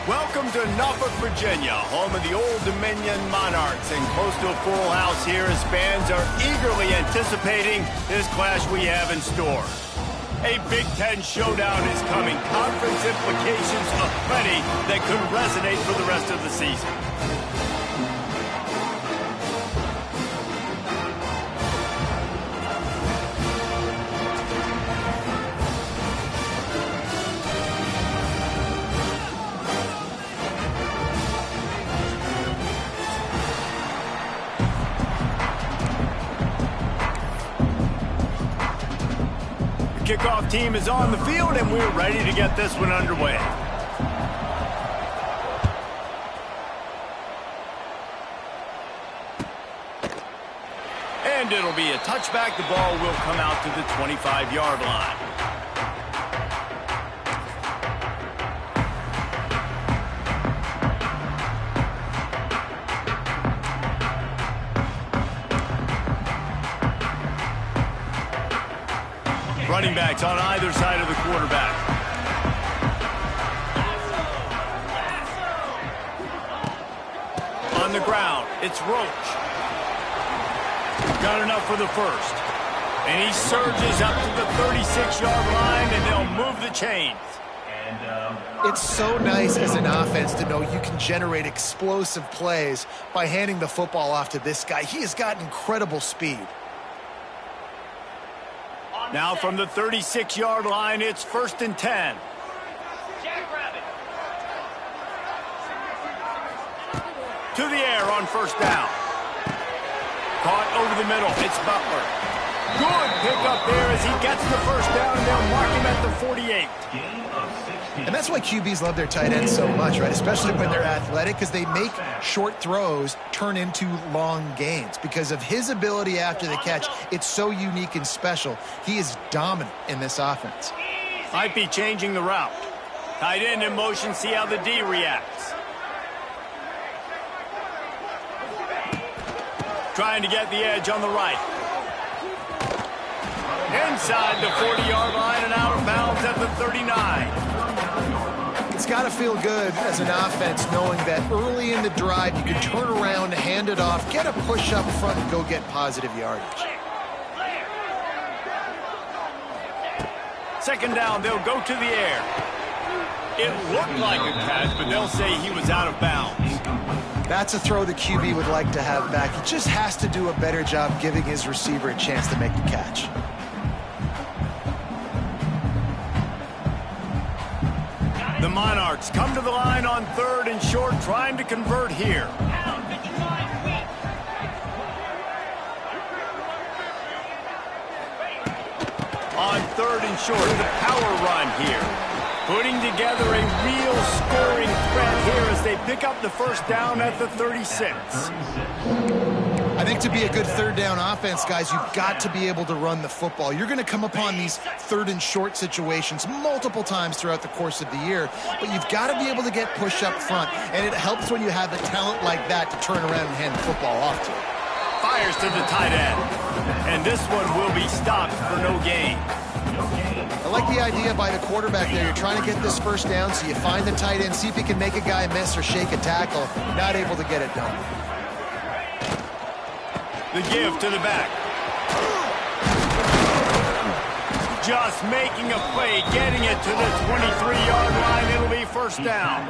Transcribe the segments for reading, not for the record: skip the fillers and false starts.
Welcome to Norfolk, Virginia, home of the Old Dominion Monarchs, and close to a full house here as fans are eagerly anticipating this clash we have in store. A Big Ten showdown is coming, conference implications aplenty that could resonate for the rest of the season. Kickoff team is on the field, and we're ready to get this one underway. And it'll be a touchback. The ball will come out to the 25-yard line. Running backs on either side of the quarterback. On the ground, it's Roach. Got enough for the first. And he surges up to the 36-yard line, and they'll move the chains. It's so nice as an offense to know you can generate explosive plays by handing the football off to this guy. He has got incredible speed. Now from the 36-yard line, it's 1st and 10. To the air on 1st down. Caught over the middle. It's Butler. Good pickup there as he gets the 1st down, and they'll mark him at the 48. And that's why QBs love their tight ends so much, right? Especially when they're athletic, because they make short throws turn into long gains. Because of his ability after the catch, it's so unique and special. He is dominant in this offense. Might be changing the route. Tight end in motion, see how the D reacts. Trying to get the edge on the right. Inside the 40-yard line and out of bounds at the 39. It's got to feel good as an offense knowing that early in the drive you can turn around, hand it off, get a push up front, and go get positive yardage. 2nd down, they'll go to the air. It looked like a catch, but they'll say he was out of bounds. That's a throw the QB would like to have back. He just has to do a better job giving his receiver a chance to make the catch. The Monarchs come to the line on 3rd and short, trying to convert here. On 3rd and short, the power run here. Putting together a real scoring threat here as they pick up the 1st down at the 36. I think to be a good 3rd down offense, guys, you've got to be able to run the football. You're going to come upon these 3rd and short situations multiple times throughout the course of the year, but you've got to be able to get push up front, and it helps when you have a talent like that to turn around and hand the football off to. Fires to the tight end, and this one will be stopped for no gain. I like the idea by the quarterback there. You're trying to get this 1st down, so you find the tight end, see if he can make a guy miss or shake a tackle. Not able to get it done. The give to the back. Just making a play, getting it to the 23-yard line. It'll be 1st down.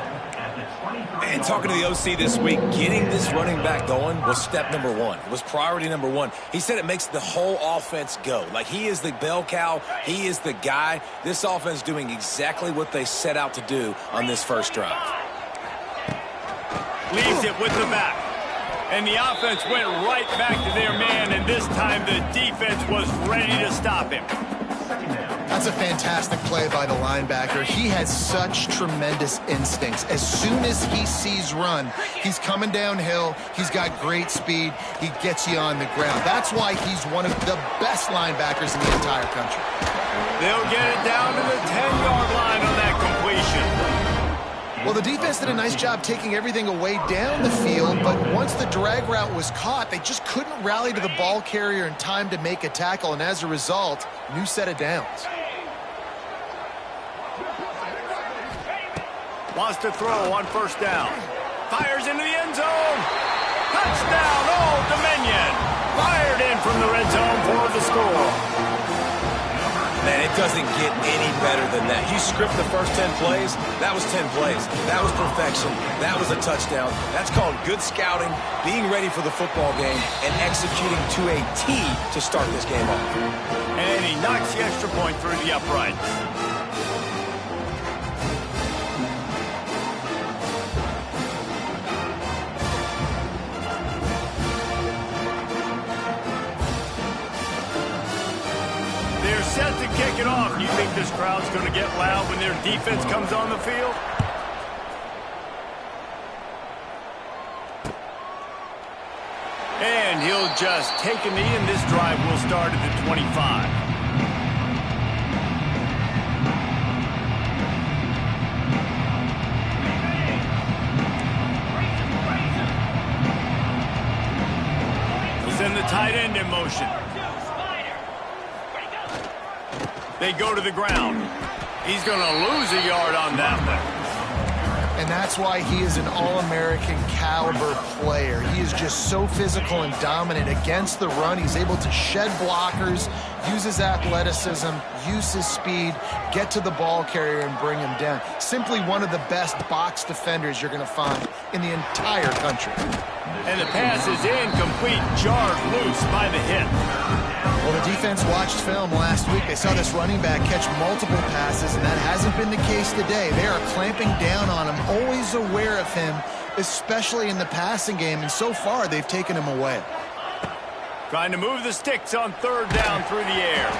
And talking to the OC this week, getting this running back going was step number 1. It was priority number 1. He said it makes the whole offense go. Like, he is the bell cow. He is the guy. This offense doing exactly what they set out to do on this 1st drive. Leaves it with the back. And the offense went right back to their man, and this time the defense was ready to stop him. That's a fantastic play by the linebacker. He has such tremendous instincts. As soon as he sees run, he's coming downhill. He's got great speed. He gets you on the ground. That's why he's one of the best linebackers in the entire country. They'll get it down to the 10-yard line on that completion. Well, the defense did a nice job taking everything away down the field, but once the drag route was caught, they just couldn't rally to the ball carrier in time to make a tackle, and as a result, new set of downs. Wants to throw on 1st down. Fires into the end zone. Touchdown, Old Dominion. Fired in from the red zone for the score. Man, it doesn't get any better than that. You script the first 10 plays, that was 10 plays. That was perfection. That was a touchdown. That's called good scouting, being ready for the football game, and executing to a T to start this game off. And he knocks the extra point through the uprights. Set to kick it off. Do you think this crowd's going to get loud when their defense comes on the field? And he'll just take a knee, and this drive will start at the 25. He'll send the tight end in motion. They go to the ground. He's going to lose a yard on that one. And that's why he is an All-American caliber player. He is just so physical and dominant against the run. He's able to shed blockers, use his athleticism, use his speed, get to the ball carrier and bring him down. Simply one of the best box defenders you're going to find in the entire country. And the pass is incomplete, jarred loose by the hit. Well, the defense watched film last week. They saw this running back catch multiple passes, and that hasn't been the case today. They are clamping down on him, always aware of him, especially in the passing game, and so far they've taken him away. Trying to move the sticks on third down through the air.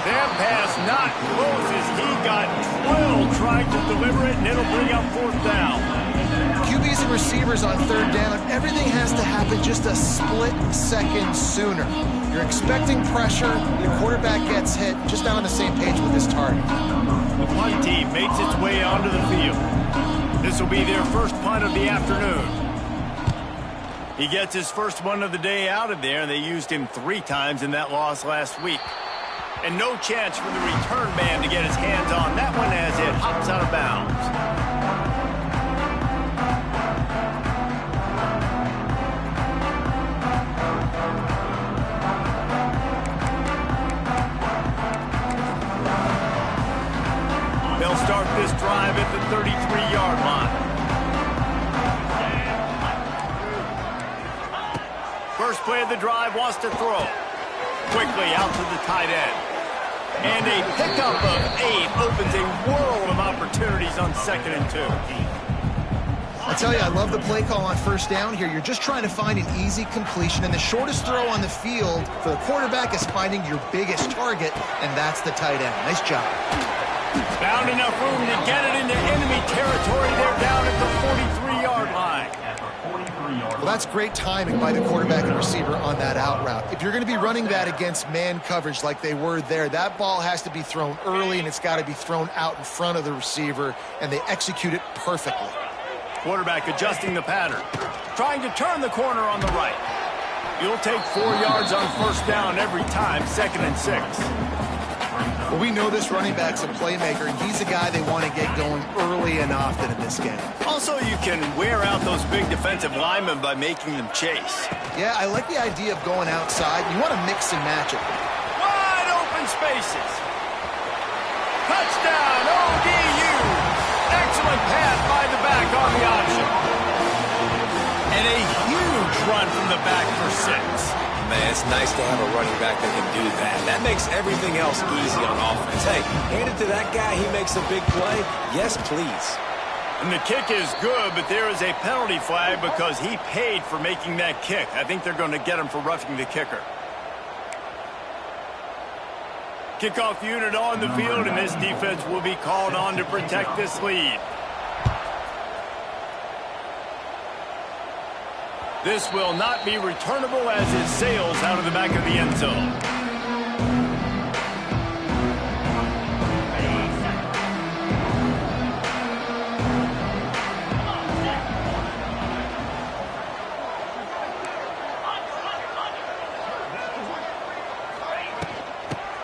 That pass not close as he got drilled trying to deliver it, and it'll bring up fourth down. QBs and receivers on third down, everything has to happen just a split second sooner. You're expecting pressure, your quarterback gets hit, just not on the same page with his target. The punt team makes its way onto the field. This will be their first punt of the afternoon. He gets his first one of the day out of there, and they used him 3 times in that loss last week. And no chance for the return man to get his hands on that one as it hops out of bounds. They'll start this drive at the 33-yard line. First play of the drive, wants to throw. Quickly out to the tight end. And a pickup of 8 opens a world of opportunities on 2nd and 2. I tell you, I love the play call on first down here. You're just trying to find an easy completion, and the shortest throw on the field for the quarterback is finding your biggest target, and that's the tight end. Nice job. Found enough room to get it into enemy territory. They're down at the 43-yard line. Well, that's great timing by the quarterback and receiver on that out route. If you're going to be running that against man coverage like they were there, that ball has to be thrown early, and it's got to be thrown out in front of the receiver, and they execute it perfectly. Quarterback adjusting the pattern. Trying to turn the corner on the right. You'll take 4 yards on first down every time, 2nd and 6. Well, we know this running back's a playmaker, and he's a guy they want to get going early and often in this game. Also, you can wear out those big defensive linemen by making them chase. Yeah, I like the idea of going outside. You want to mix and match it. Wide open spaces. Touchdown, ODU. Excellent pass by the back on the option. And a huge run from the back for 6. Man, it's nice to have a running back that can do that. That makes everything else easy on offense. Hey, hand it to that guy, he makes a big play. Yes, please. And the kick is good, but there is a penalty flag because he paid for making that kick. I think they're going to get him for roughing the kicker. Kickoff unit on the field, and this defense will be called on to protect this lead. This will not be returnable as it sails out of the back of the end zone.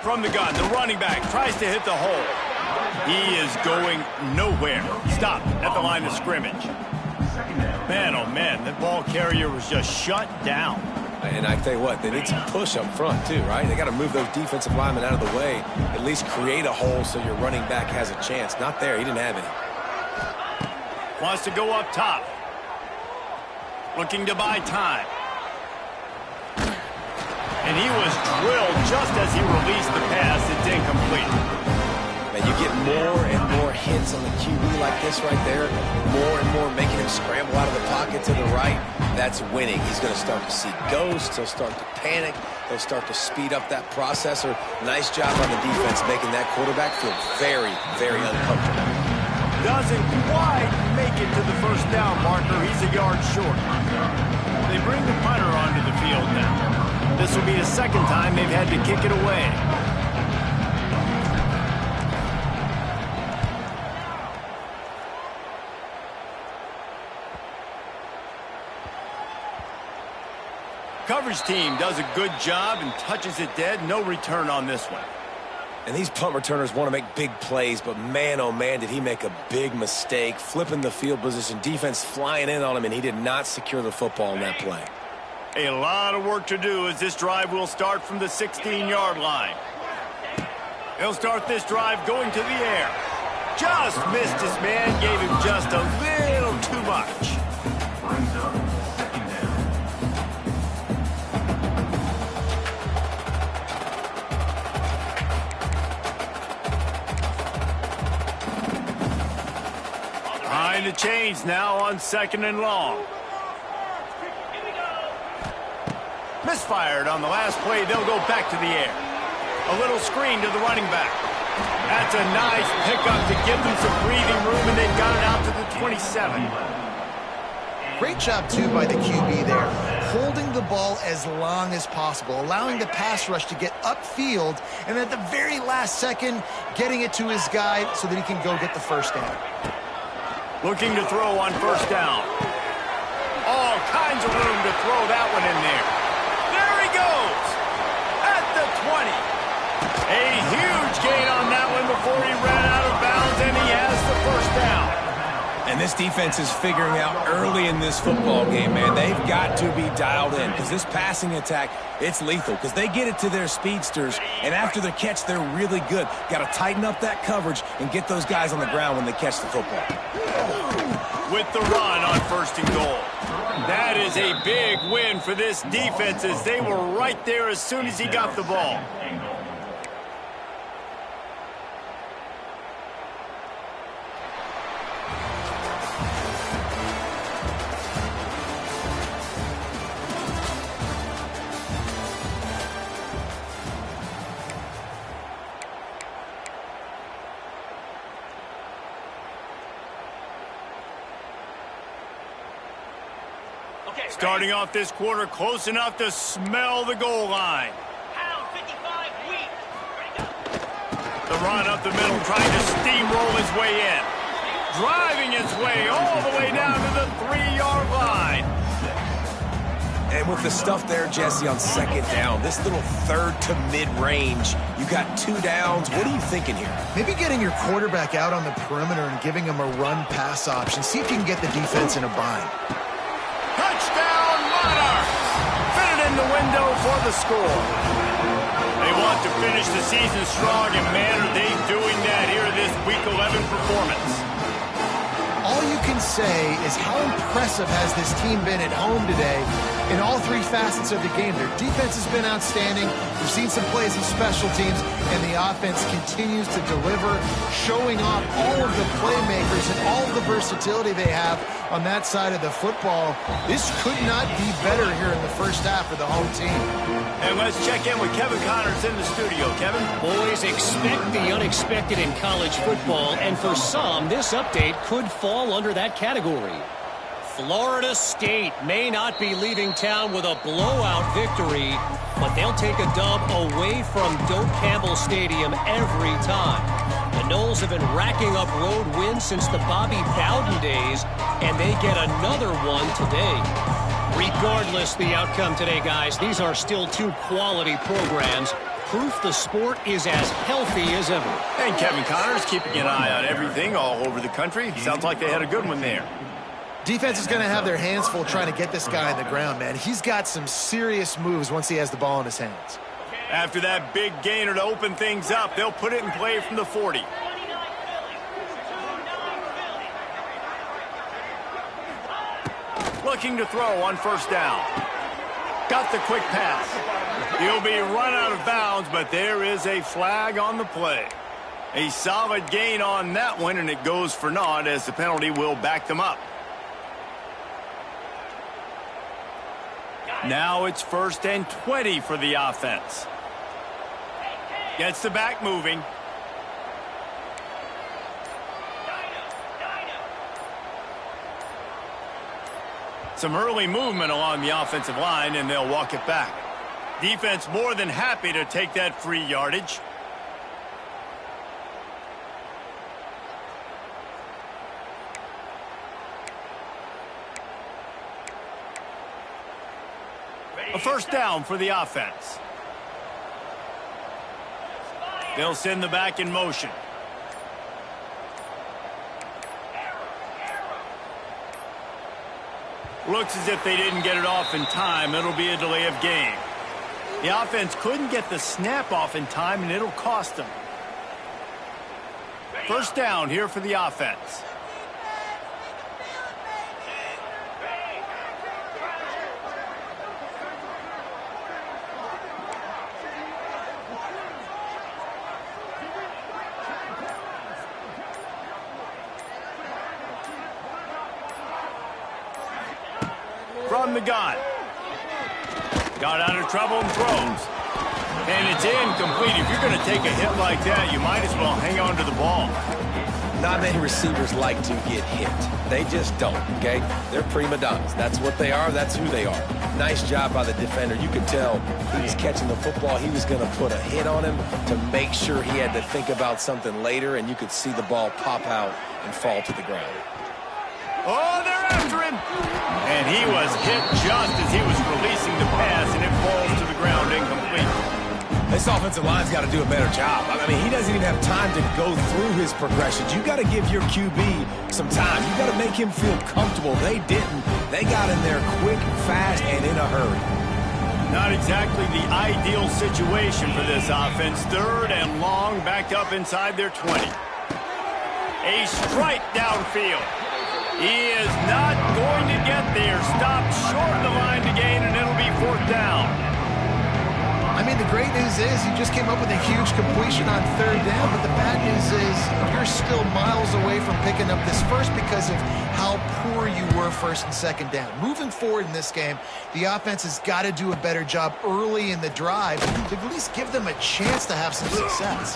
From the gun, the running back tries to hit the hole. He is going nowhere. Stopped at the line of scrimmage. Man, oh man, that ball carrier was just shut down. And I tell you what, they need some push up front too, right? They got to move those defensive linemen out of the way, at least create a hole so your running back has a chance. Not there, he didn't have any. Wants to go up top. Looking to buy time. And he was drilled just as he released the pass. It's incomplete. Man, you get more and more hits on the QB like this right there, more and more making him scramble out of the pocket to the right. That's winning. He's going to start to see ghosts. He'll start to panic. He'll start to speed up that processor. Nice job on the defense making that quarterback feel very, very uncomfortable. Doesn't quite make it to the first down marker. He's a yard short. They bring the punter onto the field. this will be the second time they've had to kick it away. Coverage team does a good job and touches it dead. No return on this one. And these punt returners want to make big plays, but man, oh man, did he make a big mistake. Flipping the field position, defense flying in on him, and he did not secure the football in that play. A lot of work to do as this drive will start from the 16-yard line. He'll start this drive going to the air. Just missed his man, gave him just a little too much. Behind the chains now on 2nd and long. Misfired on the last play. They'll go back to the air. A little screen to the running back. That's a nice pickup to give them some breathing room, and they've got it out to the 27. Great job, too, by the QB there. Holding the ball as long as possible, allowing the pass rush to get upfield, and at the very last second, getting it to his guy so that he can go get the first down. Looking to throw on 1st down. All kinds of room to throw that one in there. There he goes. At the 20. A huge gain on that one before he ran out of bounds, and he has the 1st down. And this defense is figuring out early in this football game, man. They've got to be dialed in because this passing attack, it's lethal because they get it to their speedsters, and after the catch, they're really good. Got to tighten up that coverage and get those guys on the ground when they catch the football. With the run on 1st and goal. That is a big win for this defense as they were right there as soon as he got the ball. Starting off this quarter close enough to smell the goal line. The run up the middle, trying to steamroll his way in. Driving his way all the way down to the 3-yard line. And with the stuff there, Jesse, on 2nd down, this little 3rd to mid-range, you got 2 downs. What are you thinking here? Maybe getting your quarterback out on the perimeter and giving him a run-pass option. See if you can get the defense in a bind. Touchdown, Monarchs! Fit it in the window for the score. They want to finish the season strong, and man, are they doing that here in this Week 11 performance. All you can say is how impressive has this team been at home today in all 3 facets of the game. Their defense has been outstanding. We've seen some plays of special teams, and the offense continues to deliver, showing off all of the playmakers and all of the versatility they have on that side of the football. This could not be better here in the first half for the home team. And let's check in with Kevin Connors in the studio. Kevin? Boys, expect the unexpected in college football, and for some, this update could fall under that category. Florida State may not be leaving town with a blowout victory, but they'll take a dub away from Doak Campbell Stadium every time. The Noles have been racking up road wins since the Bobby Bowden days, and they get another one today. Regardless the outcome today, guys, these are still 2 quality programs. Proof the sport is as healthy as ever. And Kevin Connors keeping an eye on everything all over the country. Sounds like they had a good one there. Defense is going to have their hands full trying to get this guy on the ground, man. He's got some serious moves once he has the ball in his hands. After that big gainer to open things up, they'll put it in play from the 40. Looking to throw on 1st down. Got the quick pass. He'll be run out of bounds, but there is a flag on the play. A solid gain on that one, and it goes for naught as the penalty will back them up. Now it's 1st and 20 for the offense. Gets the back moving. Some early movement along the offensive line, and they'll walk it back. Defense more than happy to take that free yardage. A first down for the offense. They'll send the back in motion. Looks as if they didn't get it off in time. It'll be a delay of game. The offense couldn't get the snap off in time, and it'll cost them. First down here for the offense. From the gun. Got out of trouble and throws. And it's incomplete. If you're going to take a hit like that, you might as well hang on to the ball. Not many receivers like to get hit. They just don't, okay? They're prima donnas. That's what they are. That's who they are. Nice job by the defender. You could tell he was catching the football. He was going to put a hit on him to make sure he had to think about something later, and you could see the ball pop out and fall to the ground. Oh, they're after him. And he was hit just as he was releasing the pass, and it falls to the ground incomplete. This offensive line's got to do a better job. I mean, he doesn't even have time to go through his progressions. You got to give your QB some time. You got to make him feel comfortable. They didn't. They got in there quick, fast, and in a hurry. Not exactly the ideal situation for this offense. Third and long, backed up inside their 20. A strike downfield. He is not going to get there. Stopped short of the line to gain, and it'll be fourth down. I mean, the great news is he just came up with a huge completion on third down, but the bad news is you're still miles away from picking up this first because of how poor you were first and second down. Moving forward in this game, the offense has got to do a better job early in the drive to at least give them a chance to have some success.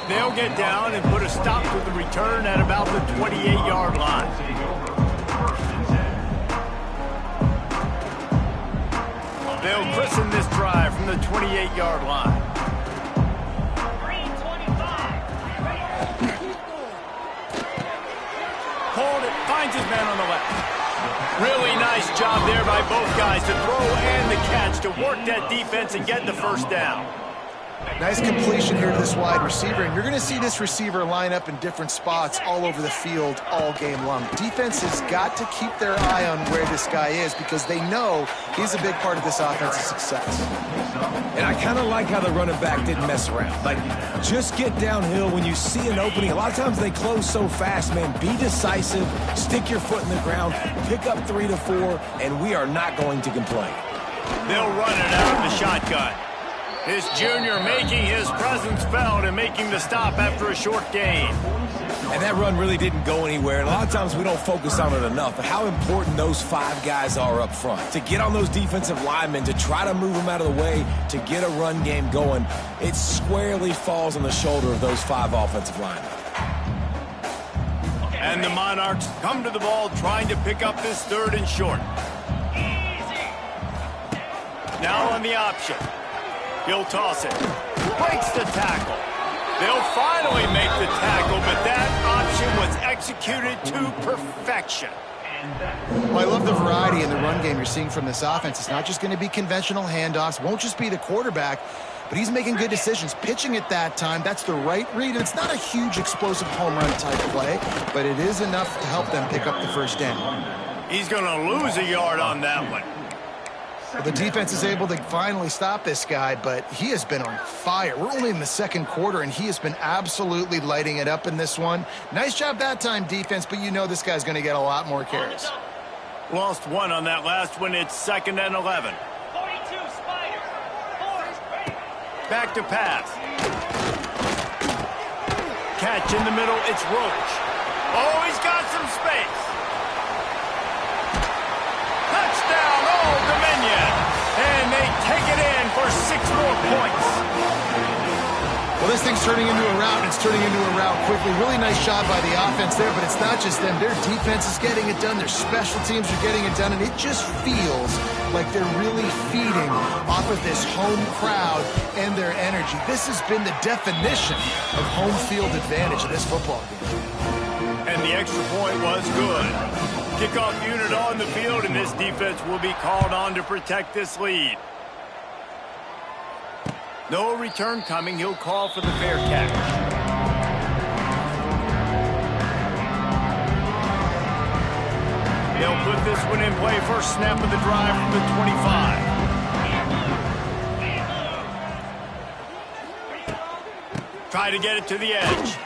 They'll get down and put a stop to the return at about the 28-yard line. They'll christen this drive from the 28-yard line. Hold it, finds his man on the left. Really nice job there by both guys to throw and the catch to work that defense and get the first down. Nice completion here to this wide receiver, and you're going to see this receiver line up in different spots all over the field all game long. Defense has got to keep their eye on where this guy is because they know he's a big part of this offense's success. And I kind of like how the running back didn't mess around. Like, just get downhill when you see an opening. A lot of times they close so fast, man. Be decisive, stick your foot in the ground, pick up 3 to 4, and we are not going to complain. They'll run it out of the shotgun. This junior making his presence felt and making the stop after a short gain. And that run really didn't go anywhere. And a lot of times we don't focus on it enough. But how important those 5 guys are up front. To get on those defensive linemen, to try to move them out of the way, to get a run game going, it squarely falls on the shoulder of those 5 offensive linemen. And the Monarchs come to the ball trying to pick up this third and short. Now on the option. He'll toss it. Breaks the tackle. They'll finally make the tackle, but that option was executed to perfection. Well, I love the variety in the run game you're seeing from this offense. It's not just going to be conventional handoffs. Won't just be the quarterback, but he's making good decisions. Pitching at that time, that's the right read. And it's not a huge explosive home run type play, but it is enough to help them pick up the first down. He's going to lose a yard on that one. Well, the defense is able to finally stop this guy, but he has been on fire. We're only in the second quarter, and he has been absolutely lighting it up in this one. Nice job that time, defense, but you know this guy's going to get a lot more carries. Lost one on that last one. It's 2nd and 11. Back to pass. Catch in the middle. It's Roach. Oh, he's got some space. Touchdown, Old Dominion. And they take it in for 6 more points. Well, Well, this thing's turning into a route, and it's turning into a route quickly. Really nice job by the offense there, but it's not just them. Their defense is getting it done. Their special teams are getting it done, and it just feels like they're really feeding off of this home crowd and their energy. This has been the definition of home field advantage in this football game. And the extra point was good. Kickoff unit on the field, and this defense will be called on to protect this lead. No return coming. He'll call for the fair catch. They'll put this one in play. First snap of the drive from the 25. Try to get it to the edge.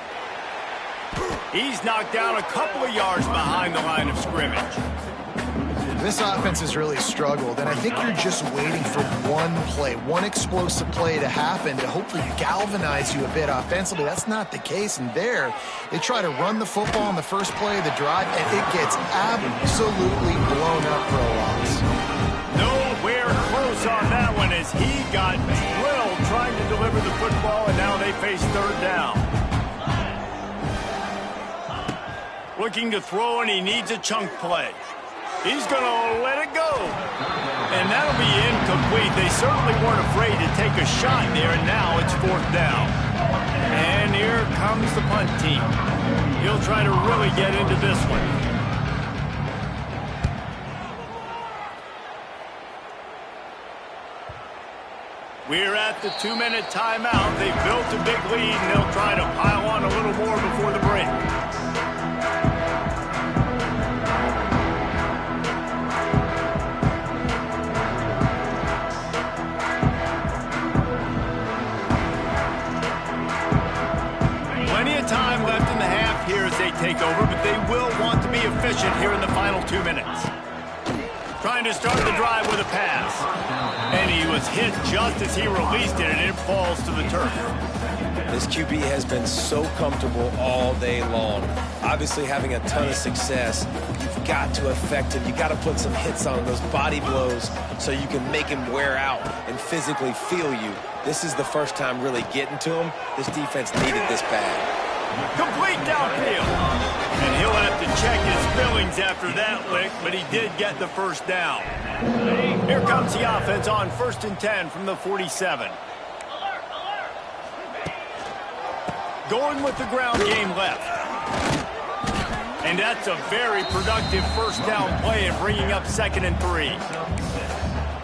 He's knocked down a couple of yards behind the line of scrimmage. This offense has really struggled, and I think you're just waiting for one play, one explosive play to happen to hopefully galvanize you a bit offensively. That's not the case, and there, they try to run the football on the first play of the drive, and it gets absolutely blown up for a loss. Nowhere close on that one as he got drilled trying to deliver the football, and now they face third down. Looking to throw, and he needs a chunk play. He's going to let it go. And that'll be incomplete. They certainly weren't afraid to take a shot there, and now it's fourth down. And here comes the punt team. He'll try to really get into this one. We're at the 2-minute timeout. They've built a big lead, and they'll try to pile on a little more before the break. Time left in the half here as they take over, but they will want to be efficient here in the final 2 minutes. Trying to start the drive with a pass. And he was hit just as he released it, and it falls to the turf. This QB has been so comfortable all day long. Obviously having a ton of success. You've got to affect him. You've got to put some hits on him, those body blows, so you can make him wear out and physically feel you. This is the first time really getting to him. This defense needed this bad. Complete downfield. And he'll have to check his feelings after that lick, but he did get the first down. Here comes the offense on 1st and 10 from the 47. Going with the ground game left. And that's a very productive first down play and bringing up 2nd and 3.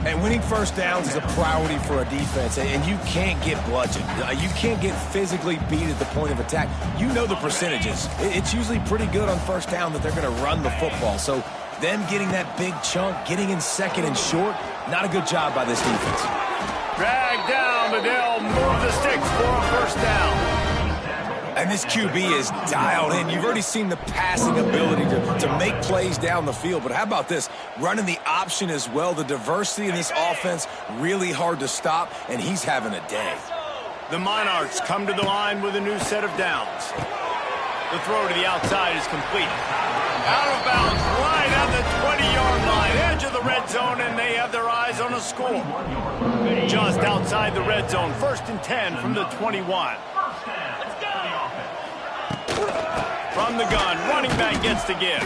And winning first downs is a priority for a defense, and you can't get bludgeoned. You can't get physically beat at the point of attack. You know the percentages. It's usually pretty good on first down that they're going to run the football. So them getting that big chunk, getting in 2nd and short, not a good job by this defense. Drag down, but they'll move the sticks for a first down. And this QB is dialed in. You've already seen the passing ability to make plays down the field. But how about this? Running the option as well. The diversity in this offense, really hard to stop, and he's having a day. The Monarchs come to the line with a new set of downs. The throw to the outside is complete. Out of bounds, right at the 20-yard line, edge of the red zone, and they have their eyes on a score. Just outside the red zone, 1st and 10 from the 21. From the gun, running back gets the give.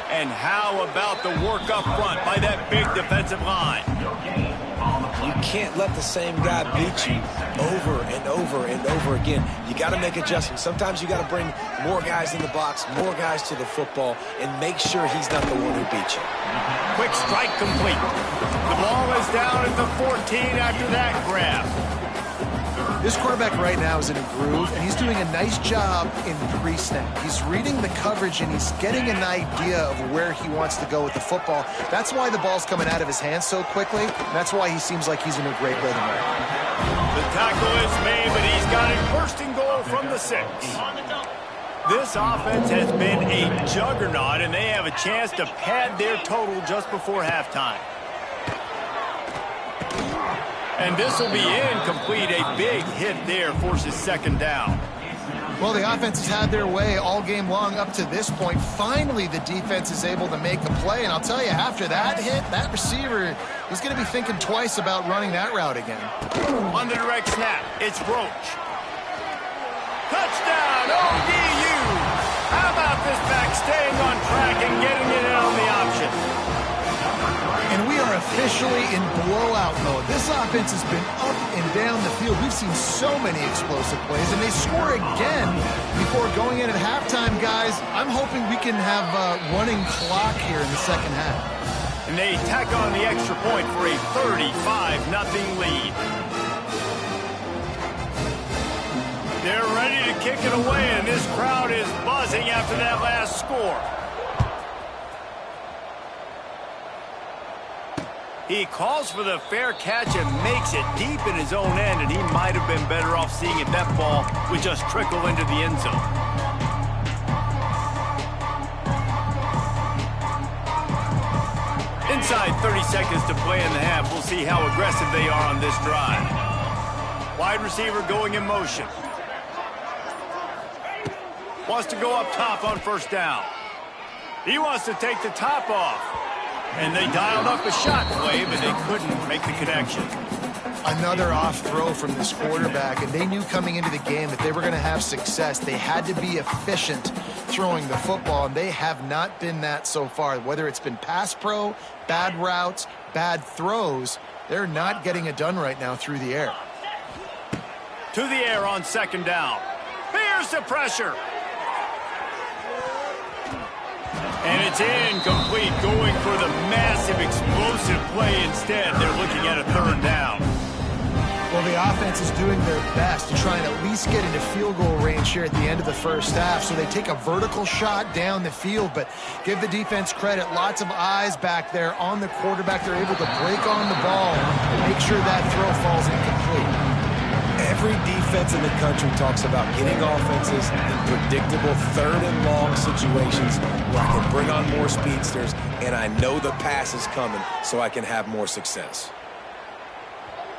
And how about the work up front by that big defensive line? You can't let the same guy beat you over and over and over again. You got to make adjustments. Sometimes you got to bring more guys in the box, more guys to the football, and make sure he's not the one who beat you. Quick strike complete. The ball is down at the 14 after that grab. This quarterback right now is in a groove, and he's doing a nice job in pre-snap. He's reading the coverage, and he's getting an idea of where he wants to go with the football. That's why the ball's coming out of his hands so quickly, and that's why he seems like he's in a great rhythm right now. The tackle is made, but he's got it 1st and goal from the 6. This offense has been a juggernaut, and they have a chance to pad their total just before halftime. And this will be incomplete. A big hit there forces 2nd down. Well, the offense has had their way all game long up to this point. Finally, the defense is able to make a play. And I'll tell you, after that hit, that receiver is going to be thinking twice about running that route again. On the direct snap, it's Roach. Touchdown, ODU! How about this back staying on track and getting it in on the option? And we are officially in blowout mode. This offense has been up and down the field. We've seen so many explosive plays, and they score again before going in at halftime, guys. I'm hoping we can have a running clock here in the second half. And they tack on the extra point for a 35-0 lead. They're ready to kick it away, and this crowd is buzzing after that last score. He calls for the fair catch and makes it deep in his own end, and he might have been better off seeing if that ball would just trickle into the end zone. Inside 30 seconds to play in the half. We'll see how aggressive they are on this drive. Wide receiver going in motion. Wants to go up top on first down. He wants to take the top off. And they dialed up a shot play, but they couldn't make the connection. Another off throw from this quarterback, and they knew coming into the game that they were going to have success. They had to be efficient throwing the football, and they have not been that so far. Whether it's been pass pro, bad routes, bad throws, they're not getting it done right now through the air. To the air on second down. Here's the pressure. And it's incomplete, going for the massive explosive play instead. They're looking at a third down. Well, the offense is doing their best to try and at least get into field goal range here at the end of the first half. So they take a vertical shot down the field, but give the defense credit. Lots of eyes back there on the quarterback. They're able to break on the ball and make sure that throw falls incomplete. Every defense in the country talks about getting offenses in predictable third and long situations where I can bring on more speedsters and I know the pass is coming so I can have more success.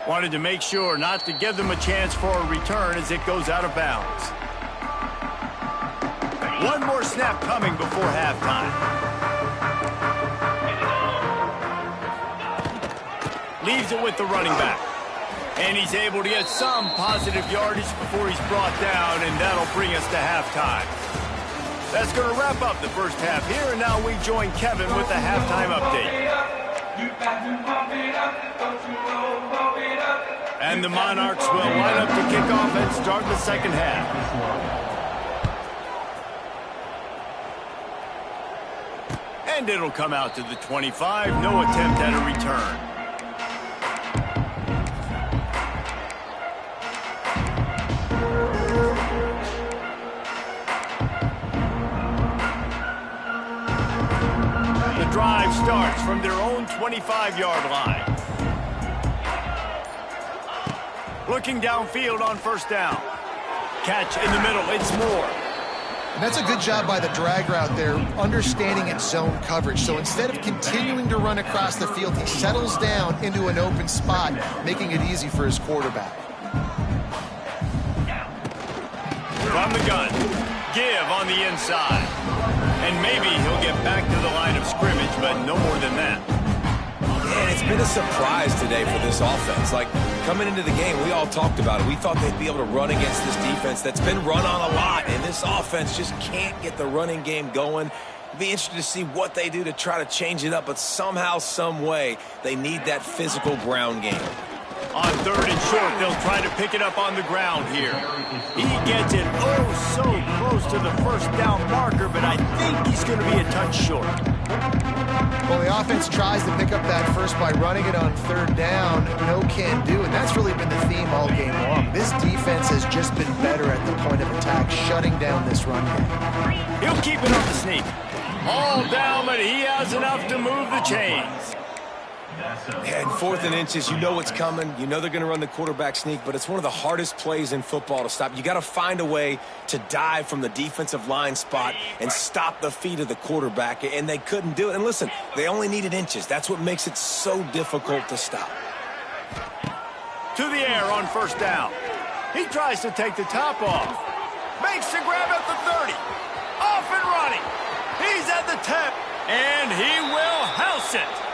Wanted to make sure not to give them a chance for a return as it goes out of bounds. One more snap coming before halftime. Leaves it with the running back. And he's able to get some positive yardage before he's brought down, and that'll bring us to halftime. That's going to wrap up the first half here, and now we join Kevin with the halftime update. And the Monarchs will line up to kick off and start the second half. And it'll come out to the 25. No attempt at a return. Drive starts from their own 25-yard line. Looking downfield on first down. Catch in the middle, it's Moore. And that's a good job by the drag route there, understanding its zone coverage. So instead of continuing to run across the field, he settles down into an open spot, making it easy for his quarterback. From the gun, give on the inside. And maybe he'll get back to the line of scrimmage, but no more than that. Yeah, it's been a surprise today for this offense. Like, coming into the game, we all talked about it. We thought they'd be able to run against this defense that's been run on a lot, and this offense just can't get the running game going. It'd be interesting to see what they do to try to change it up, but somehow, some way, they need that physical ground game. On third and short, they'll try to pick it up on the ground here. He gets it so close to the first down marker, but I think he's going to be a touch short. Well, the offense tries to pick up that first by running it on third down. No can do, and that's really been the theme all game long. This defense has just been better at the point of attack, shutting down this run game. He'll keep it on the sneak. All down, but he has enough to move the chains. And 4th and inches, you know what's coming. You know they're going to run the quarterback sneak, but it's one of the hardest plays in football to stop. You got to find a way to dive from the defensive line spot and stop the feet of the quarterback, and they couldn't do it. And listen, they only needed inches. That's what makes it so difficult to stop. To the air on first down. He tries to take the top off. Makes the grab at the 30. Off and running. He's at the 10, and he will house it.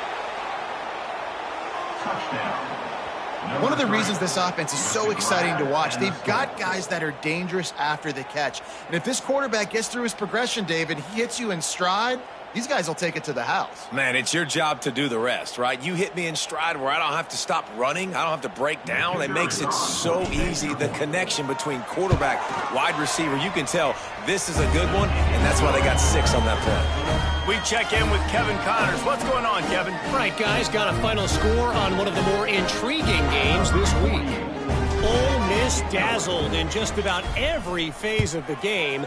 One of the reasons this offense is so exciting to watch, they've got guys that are dangerous after the catch. And if this quarterback gets through his progression, David, he hits you in stride, these guys will take it to the house. Man, it's your job to do the rest, right? You hit me in stride where I don't have to stop running. I don't have to break down. It makes it so easy. The connection between quarterback, wide receiver, you can tell this is a good one, and that's why they got 6 on that play. We check in with Kevin Connors. What's going on, Kevin? Right, guys, got a final score on one of the more intriguing games this week. Ole Miss dazzled in just about every phase of the game.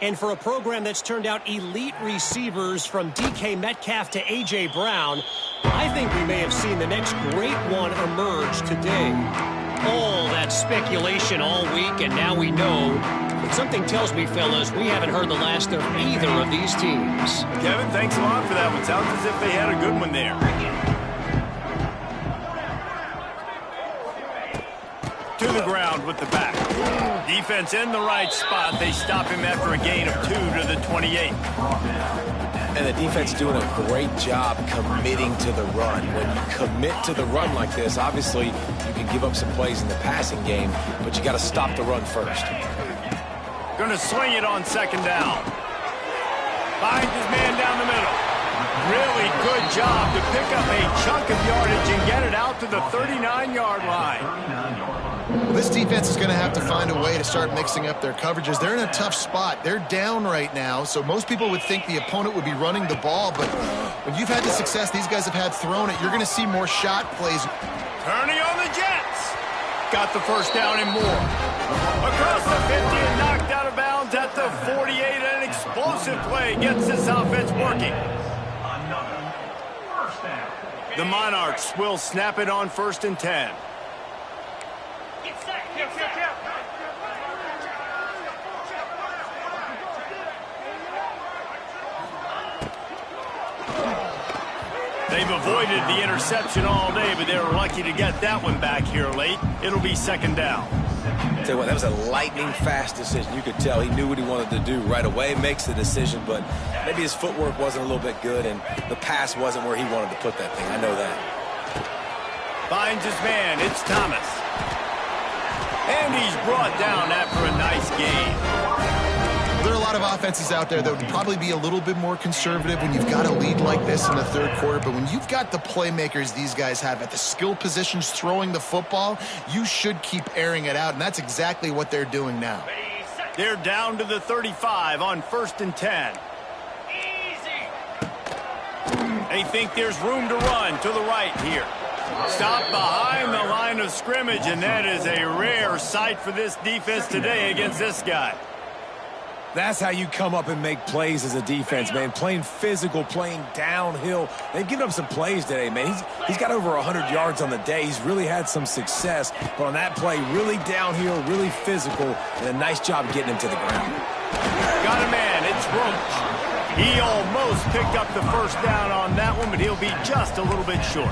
And for a program that's turned out elite receivers from DK Metcalf to A.J. Brown, I think we may have seen the next great one emerge today. All that speculation all week, and now we know. But something tells me, fellas, we haven't heard the last of either of these teams. Kevin, thanks a lot for that one. Sounds as if they had a good one there. To the ground with the back. Defense in the right spot. They stop him after a gain of 2 to the 28. And the defense doing a great job committing to the run. When you commit to the run like this, obviously you can give up some plays in the passing game, but you got to stop the run first. Going to swing it on 2nd down. Finds his man down the middle. Really good job to pick up a chunk of yardage and get it out to the 39-yard line. Well, this defense is going to have to find a way to start mixing up their coverages. They're in a tough spot. They're down right now, so most people would think the opponent would be running the ball, but when you've had the success these guys have had throwing it, you're going to see more shot plays. Turning on the Jets. Got the first down and more. Across the 50 and knocked out of bounds at the 48. An explosive play gets this offense working. The Monarchs will snap it on 1st and 10. They've avoided the interception all day, but they were lucky to get that one back here late. It'll be 2nd down. Tell you what, that was a lightning-fast decision. You could tell he knew what he wanted to do right away, makes the decision, but maybe his footwork wasn't a little bit good, and the pass wasn't where he wanted to put that thing. I know that. Finds his man. It's Thomas. And he's brought down after a nice game. There are a lot of offenses out there that would probably be a little bit more conservative when you've got a lead like this in the 3rd quarter, but when you've got the playmakers these guys have at the skill positions throwing the football, you should keep airing it out, and that's exactly what they're doing now. They're down to the 35 on 1st and 10. They think there's room to run to the right here. Stop behind the line of scrimmage, and that is a rare sight for this defense today against this guy. That's how you come up and make plays as a defense, man. Playing physical, playing downhill. They've given up some plays today, man. He's got over 100 yards on the day. He's really had some success. But on that play, really downhill, really physical, and a nice job getting him to the ground. Got a man. It's Roach. He almost picked up the first down on that one, but he'll be just a little bit short.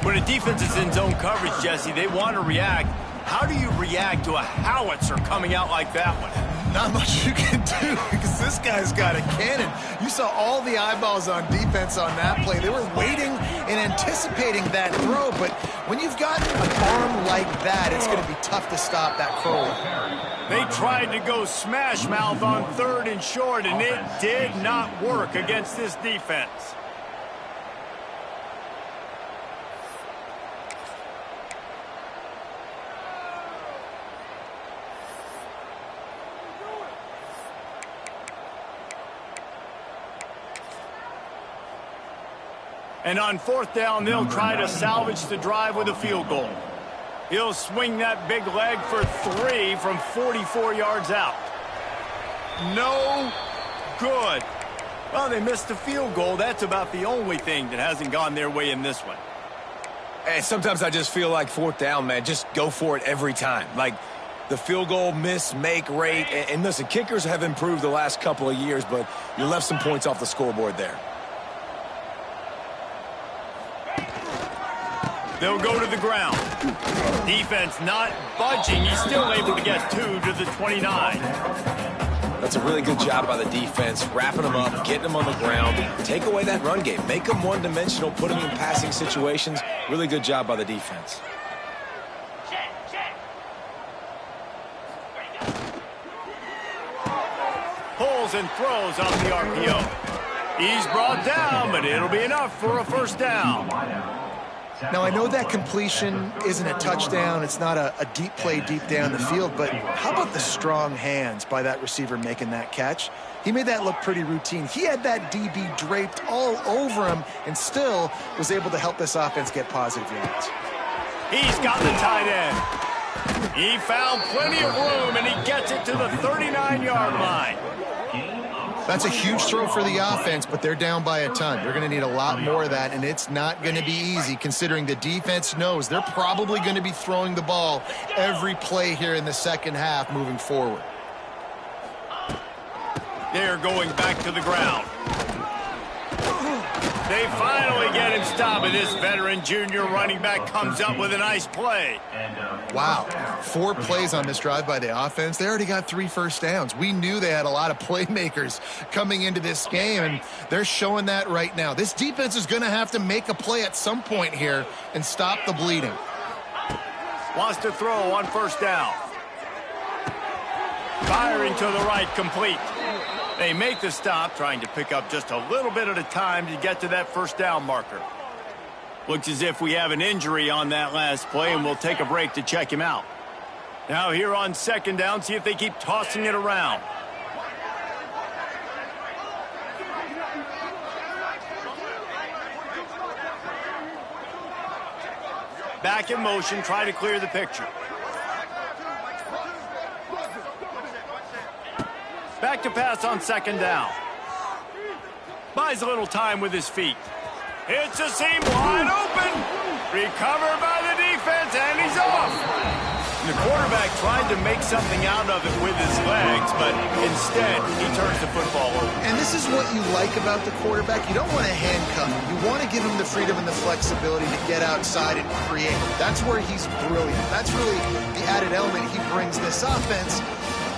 When a defense is in zone coverage, Jesse, they want to react. How do you react to a howitzer coming out like that one? Not much you can do because this guy's got a cannon. You saw all the eyeballs on defense on that play. They were waiting and anticipating that throw, but when you've got an arm like that, it's going to be tough to stop that curl. They tried to go smash mouth on 3rd and short, and it did not work against this defense. And on 4th down, they'll try to salvage the drive with a field goal. He'll swing that big leg for 3 from 44 yards out. No good. Well, they missed the field goal. That's about the only thing that hasn't gone their way in this one. And sometimes I just feel like 4th down, man, just go for it every time. Like the field goal miss-make rate. And listen, kickers have improved the last couple of years, but you left some points off the scoreboard there. They'll go to the ground. Defense not budging. He's still able to get 2 to the 29. That's a really good job by the defense, wrapping them up, getting them on the ground. Take away that run game. Make them one-dimensional, put them in passing situations. Really good job by the defense. scrambles and throws off the RPO. He's brought down, but it'll be enough for a first down. Now, I know that completion isn't a touchdown. It's not a deep play deep down the field, but how about the strong hands by that receiver making that catch? He made that look pretty routine. He had that DB draped all over him and still was able to help this offense get positive yards. He's got the tight end. He found plenty of room, and he gets it to the 39-yard line. That's a huge throw for the offense, but they're down by a ton. They're going to need a lot more of that, and it's not going to be easy considering the defense knows they're probably going to be throwing the ball every play here in the second half moving forward. They're going back to the ground. They finally get him stopped, and this veteran junior running back comes up with a nice play. Wow, 4 plays on this drive by the offense. They already got 3 first downs. We knew they had a lot of playmakers coming into this game, and they're showing that right now. This defense is going to have to make a play at some point here and stop the bleeding. Wants to throw on first down. Firing to the right, complete. They make the stop, trying to pick up just a little bit at a time to get to that first down marker. Looks as if we have an injury on that last play, and we'll take a break to check him out. Now here on second down, see if they keep tossing it around. Back in motion, try to clear the picture. Back to pass on second down. Buys a little time with his feet. Hits a seam wide open. Recovered by the defense, and he's off. The quarterback tried to make something out of it with his legs, but instead he turns the football over. And this is what you like about the quarterback. You don't want to handcuff him. You want to give him the freedom and the flexibility to get outside and create. That's where he's brilliant. That's really the added element he brings this offense.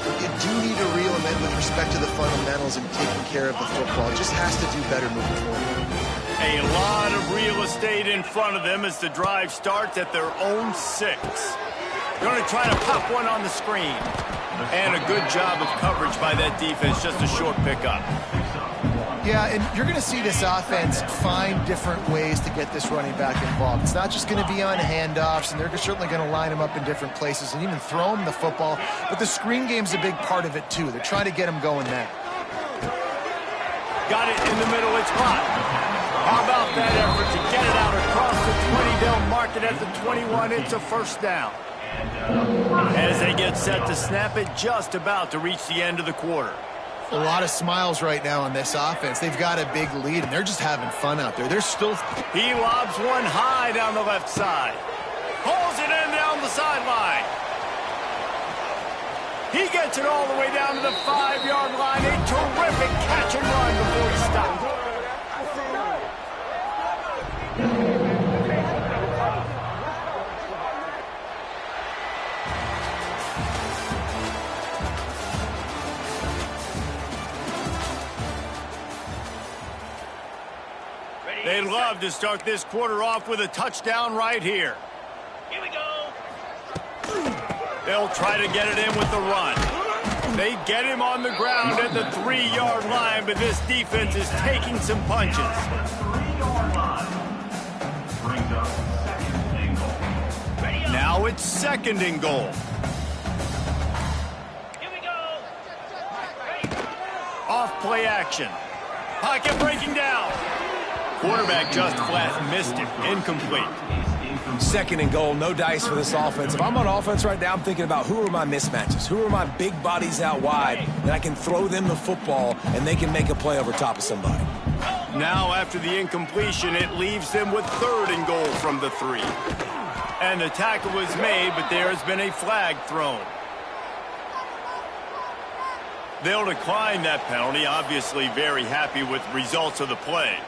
You do need to reel him in with respect to the fundamentals and taking care of the football. Just has to do better moving forward. A lot of real estate in front of them as the drive starts at their own 6. Going to try to pop one on the screen. And a good job of coverage by that defense, just a short pickup. Yeah, and you're going to see this offense find different ways to get this running back involved. It's not just going to be on handoffs, and they're certainly going to line him up in different places and even throw him the football. But the screen game's a big part of it, too. They're trying to get him going now. Got it in the middle, it's hot. How about that effort to get it out across the 20? They'll mark it at the 21. It's a first down. As they get set to snap it, just about to reach the end of the quarter. A lot of smiles right now on this offense. They've got a big lead, and they're just having fun out there. They're still... He lobs one high down the left side. Pulls it in down the sideline. He gets it all the way down to the 5-yard line. A terrific catch and run before he stops. They'd love to start this quarter off with a touchdown right here. Here we go. They'll try to get it in with the run. They get him on the ground at the 3-yard line, but this defense is taking some punches. Now it's second and goal. Here we go. Off play action. Pocket breaking down. Quarterback just flat missed it. Incomplete. Second and goal, no dice for this offense. If I'm on offense right now, I'm thinking about who are my mismatches? Who are my big bodies out wide that I can throw them the football and they can make a play over top of somebody. Now after the incompletion, it leaves them with third and goal from the 3. And the tackle was made, but there has been a flag thrown. They'll decline that penalty, obviously very happy with results of the play.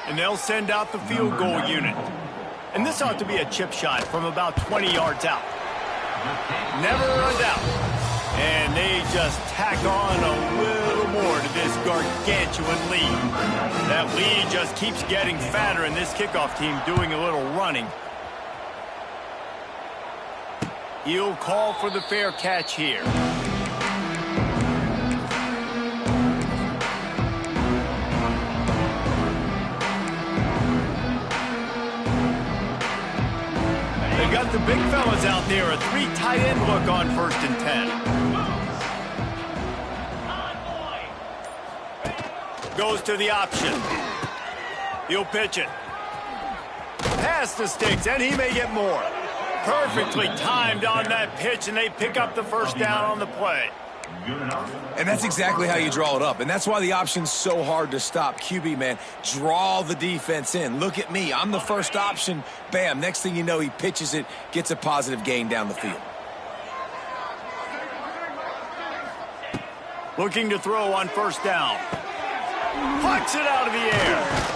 And they'll send out the field goal unit. And this ought to be a chip shot from about 20 yards out. Never a doubt. And they just tack on a little more to this gargantuan lead. That lead just keeps getting fatter, and this kickoff team doing a little running. He'll call for the fair catch here. They got the big fellas out there. A 3 tight end look on 1st and 10. Goes to the option. He'll pitch it. Past the sticks, and he may get more. Perfectly timed on that pitch, and they pick up the 1st down on the play. And that's exactly how you draw it up. And that's why the option's so hard to stop. QB, man, draw the defense in. Look at me. I'm the first option. Bam. Next thing you know, he pitches it, gets a positive gain down the field. Looking to throw on 1st down. Pucks it out of the air.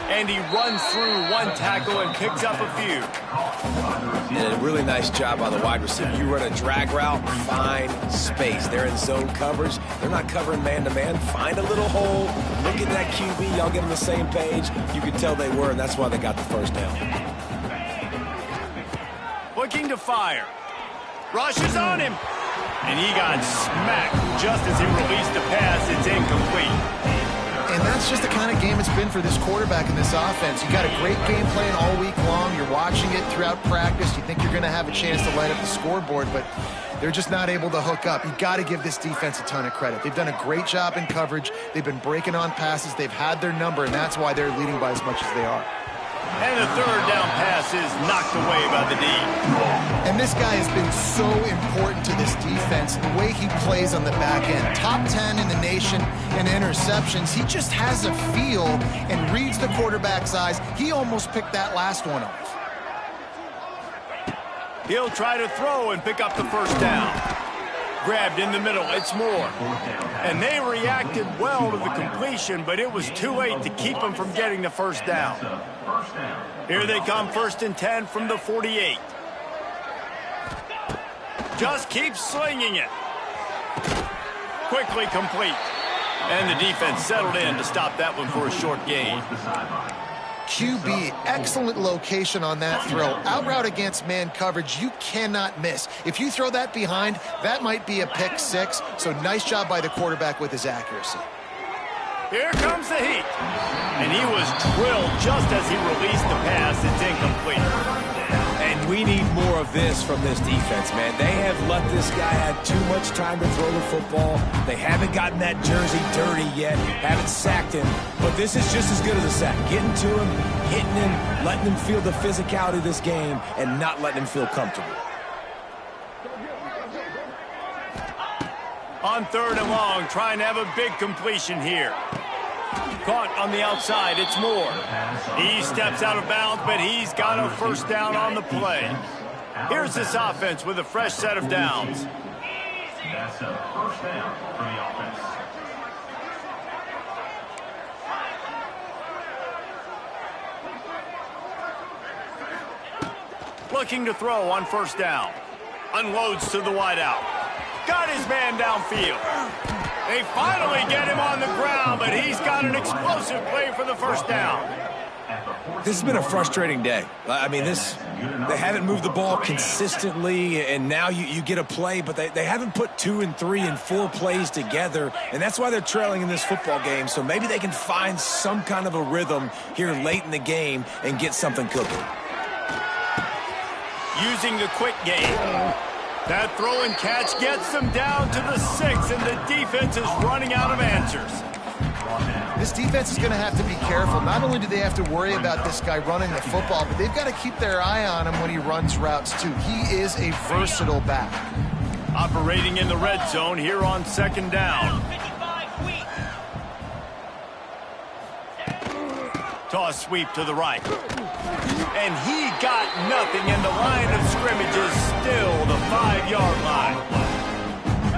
And he runs through 1 tackle and picks up a few. And a really nice job by the wide receiver. You run a drag route, find space. They're in zone coverage. They're not covering man-to-man. Find a little hole. Look at that QB. Y'all get on the same page. You can tell they were, and that's why they got the 1st down. Looking to fire. Rushes on him. And he got smacked just as he released the pass. It's incomplete. And that's just the kind of game it's been for this quarterback in this offense. You got a great game plan all week long. You're watching it throughout practice. You think you're going to have a chance to light up the scoreboard, but they're just not able to hook up. You got to give this defense a ton of credit. They've done a great job in coverage. They've been breaking on passes. They've had their number, and that's why they're leading by as much as they are. And the 3rd down pass is knocked away by the D. And this guy has been so important to this defense, the way he plays on the back end. Top 10 in the nation in interceptions. He just has a feel and reads the quarterback's eyes. He almost picked that last one off. He'll try to throw and pick up the 1st down. Grabbed in the middle, it's Moore. And they reacted well to the completion, but it was too late to keep them from getting the 1st down. Here they come, 1st and 10 from the 48. Just keeps slinging it. Quickly complete. And the defense settled in to stop that one for a short gain. QB, excellent location on that throw. Out route against man coverage, you cannot miss. If you throw that behind, that might be a pick 6. So nice job by the quarterback with his accuracy. Here comes the heat. And he was drilled just as he released the pass. It's incomplete. And we need more of this from this defense, man. They have let this guy have too much time to throw the football. They haven't gotten that jersey dirty yet, haven't sacked him. But this is just as good as a sack. Getting to him, hitting him, letting him feel the physicality of this game, and not letting him feel comfortable. On 3rd and long, trying to have a big completion here. Caught on the outside, it's Moore. He steps out of bounds, but he's got a 1st down on the play. Here's this offense with a fresh set of downs. That's a 1st down for the offense. Looking to throw on 1st down. Unloads to the wideout. Got his man downfield. They finally get him on the ground, but he's got an explosive play for the 1st down. This has been a frustrating day. I mean, they haven't moved the ball consistently, and now you get a play, but they haven't put 2 and 3 and 4 plays together, and that's why they're trailing in this football game. So maybe they can find some kind of a rhythm here late in the game and get something cooking. Using the quick game. That throw and catch gets them down to the 6, and the defense is running out of answers. This defense is going to have to be careful. Not only do they have to worry about this guy running the football, but they've got to keep their eye on him when he runs routes, too. He is a versatile back. Operating in the red zone here on 2nd down. Toss sweep to the right. And he got nothing, and the line of scrimmage is still the 5-yard line.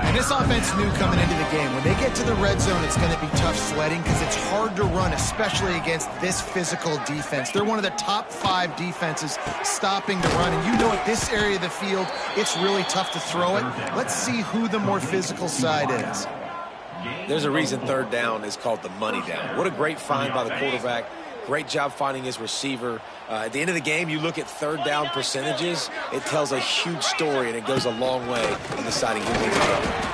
And this offense knew coming into the game, when they get to the red zone, it's going to be tough sledding because it's hard to run, especially against this physical defense. They're one of the top 5 defenses stopping the run. And you know at this area of the field, it's really tough to throw it. Let's see who the more physical side is. There's a reason 3rd down is called the money down. What a great find by the quarterback. Great job finding his receiver. At the end of the game, you look at third down percentages. It tells a huge story, and it goes a long way in deciding who wins the game.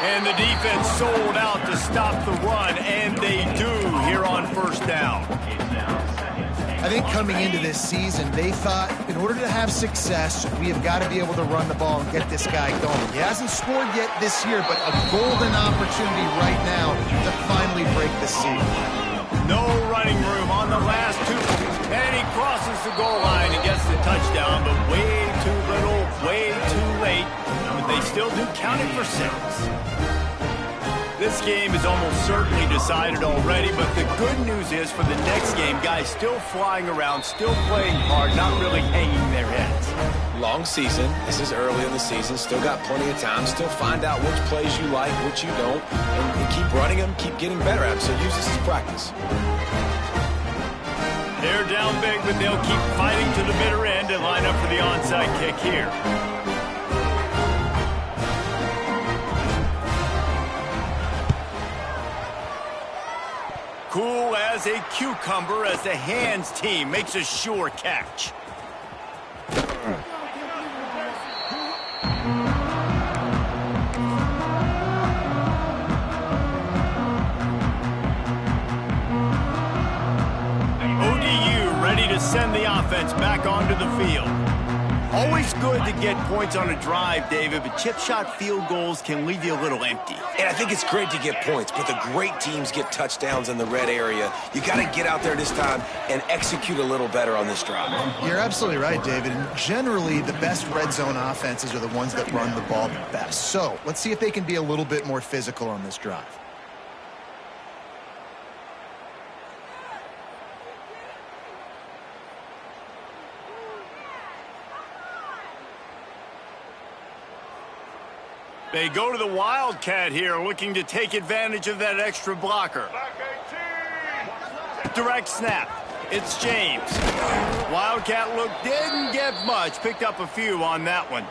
And the defense sold out to stop the run, and they do here on first down. I think coming into this season, they thought in order to have success, we have got to be able to run the ball and get this guy going. He hasn't scored yet this year, but a golden opportunity right now to finally break the seal. No running room on the last two. And he crosses the goal line and gets the touchdown, but way too little, way too late. But they still do count it for 6. This game is almost certainly decided already, but the good news is for the next game, guys still flying around, still playing hard, not really hanging their heads. Long season. This is early in the season. Still got plenty of time. Still find out which plays you like, which you don't, and keep running them, keep getting better at them. So use this as practice. They're down big, but they'll keep fighting to the bitter end and line up for the onside kick here. Cool as a cucumber as the hands team makes a sure catch. ODU ready to send the offense back onto the field. Always good to get points on a drive, David, but chip shot field goals can leave you a little empty. And I think it's great to get points, but the great teams get touchdowns in the red area. You got to get out there this time and execute a little better on this drive. You're absolutely right, David. And generally, the best red zone offenses are the ones that run the ball the best. So let's see if they can be a little bit more physical on this drive. They go to the Wildcat here, looking to take advantage of that extra blocker. Direct snap. It's James. Wildcat look didn't get much. Picked up a few on that one.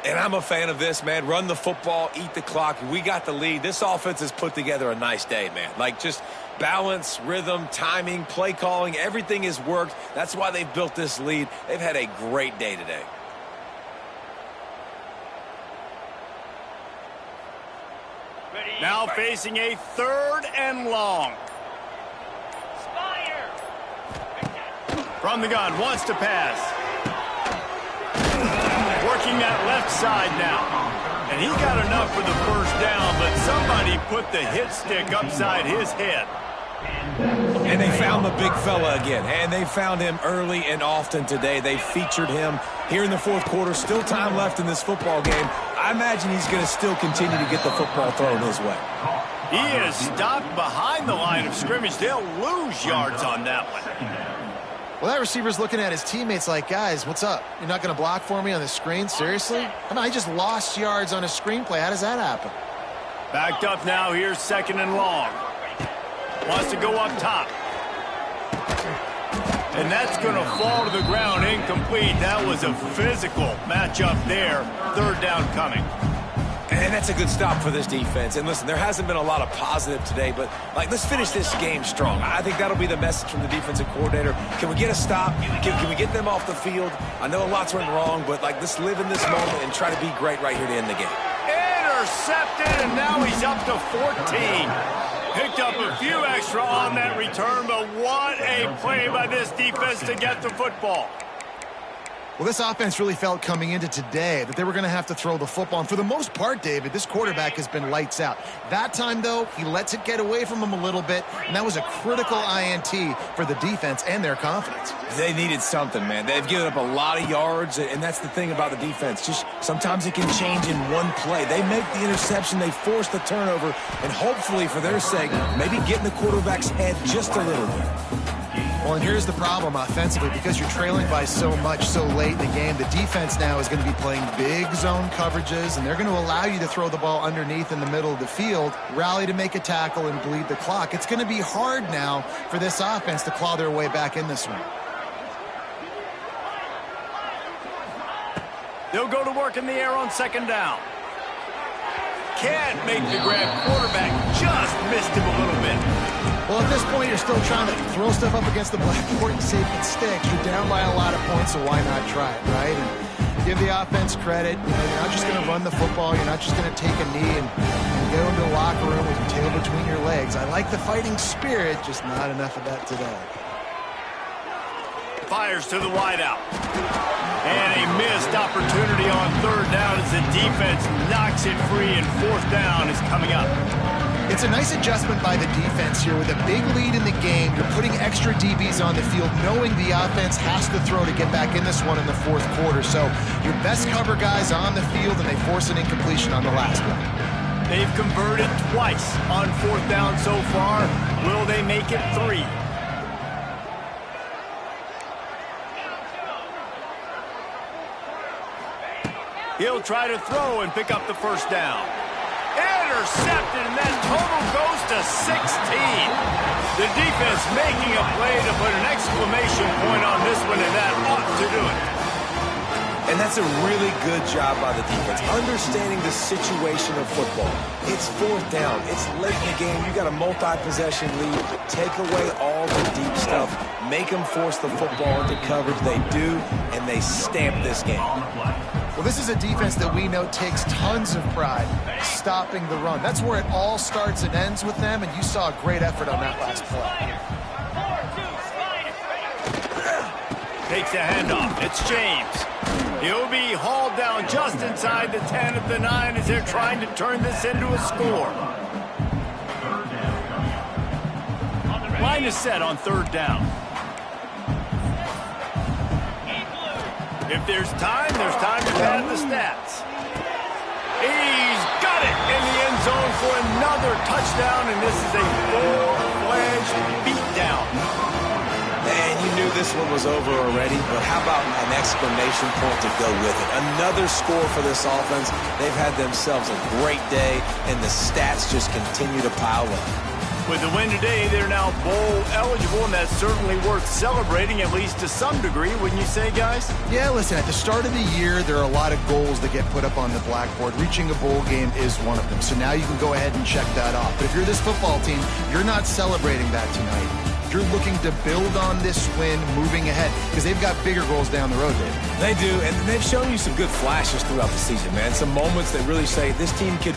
And I'm a fan of this, man. Run the football, eat the clock. We got the lead. This offense has put together a nice day, man. Like just balance, rhythm, timing, play calling, everything has worked. That's why they've built this lead. They've had a great day today. Now facing a 3rd and long. From the gun, wants to pass. Working that left side now. And he got enough for the first down, but somebody put the hit stick upside his head. And they found the big fella again, and they found him early and often today. They featured him here in the 4th quarter. Still time left in this football game. I imagine he's going to still continue to get the football thrown his way. He is stopped behind the line of scrimmage. They'll lose yards on that one. Well, that receiver's looking at his teammates like, guys, what's up? You're not going to block for me on the screen? Seriously? I mean, I just lost yards on a screenplay. How does that happen? Backed up now. Here's 2nd and long. Wants to go up top. And that's going to fall to the ground incomplete. That was a physical matchup there. 3rd down coming. And that's a good stop for this defense. And listen, there hasn't been a lot of positive today, but like, let's finish this game strong. I think that'll be the message from the defensive coordinator. Can we get a stop? Can we get them off the field? I know a lot's went wrong, but like, let's live in this moment and try to be great right here to end the game. Intercepted, and now he's up to 14. Picked up a few extra on that return, but what a play by this defense to get the football. Well, this offense really felt coming into today that they were going to have to throw the football. And for the most part, David, this quarterback has been lights out. That time, though, he lets it get away from him a little bit, and that was a critical INT for the defense and their confidence. They needed something, man. They've given up a lot of yards, and that's the thing about the defense. Just sometimes it can change in one play. They make the interception, they force the turnover, and hopefully, for their sake, maybe get in the quarterback's head just a little bit. Well, and here's the problem offensively. Because you're trailing by so much so late in the game, the defense now is going to be playing big zone coverages, and they're going to allow you to throw the ball underneath in the middle of the field, rally to make a tackle, and bleed the clock. It's going to be hard now for this offense to claw their way back in this one. They'll go to work in the air on 2nd down. Can't make the grab. Quarterback just missed him a little bit. Well, at this point, you're still trying to throw stuff up against the blackboard and see if it sticks. You're down by a lot of points, so why not try it, right? And give the offense credit. You know, you're not just going to run the football. You're not just going to take a knee and go into the locker room with your tail between your legs. I like the fighting spirit, just not enough of that today. Fires to the wideout. And a missed opportunity on third down as the defense knocks it free, and fourth down is coming up. It's a nice adjustment by the defense here. With a big lead in the game, you're putting extra DBs on the field, knowing the offense has to throw to get back in this one in the fourth quarter. So your best cover guys on the field, and they force an incompletion on the last one. They've converted twice on fourth down so far. Will they make it 3? He'll try to throw and pick up the first down. Intercepted, and that total goes to 16. The defense making a play to put an exclamation point on this one, and that ought to do it. And that's a really good job by the defense, understanding the situation of football. It's fourth down. It's late in the game. You got a multi-possession lead. Take away all the deep stuff. Make them force the football into coverage. They do, and they stamp this game. Well, this is a defense that we know takes tons of pride stopping the run. That's where it all starts and ends with them, and you saw a great effort on that last play. Takes a handoff. It's James. He'll be hauled down just inside the 10 at the 9 as they're trying to turn this into a score. Line is set on third down. If there's time to pad the stats. He's got it in the end zone for another touchdown, and this is a full-fledged beatdown. Man, you knew this one was over already, but how about an exclamation point to go with it? Another score for this offense. They've had themselves a great day, and the stats just continue to pile up. With the win today, they're now bowl eligible, and that's certainly worth celebrating, at least to some degree, wouldn't you say, guys? Yeah, listen, at the start of the year, there are a lot of goals that get put up on the blackboard. Reaching a bowl game is one of them. So now you can go ahead and check that off. But if you're this football team, you're not celebrating that tonight. You're looking to build on this win moving ahead because they've got bigger goals down the road, David. They do, and they've shown you some good flashes throughout the season, man. Some moments that really say this team could...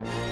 it.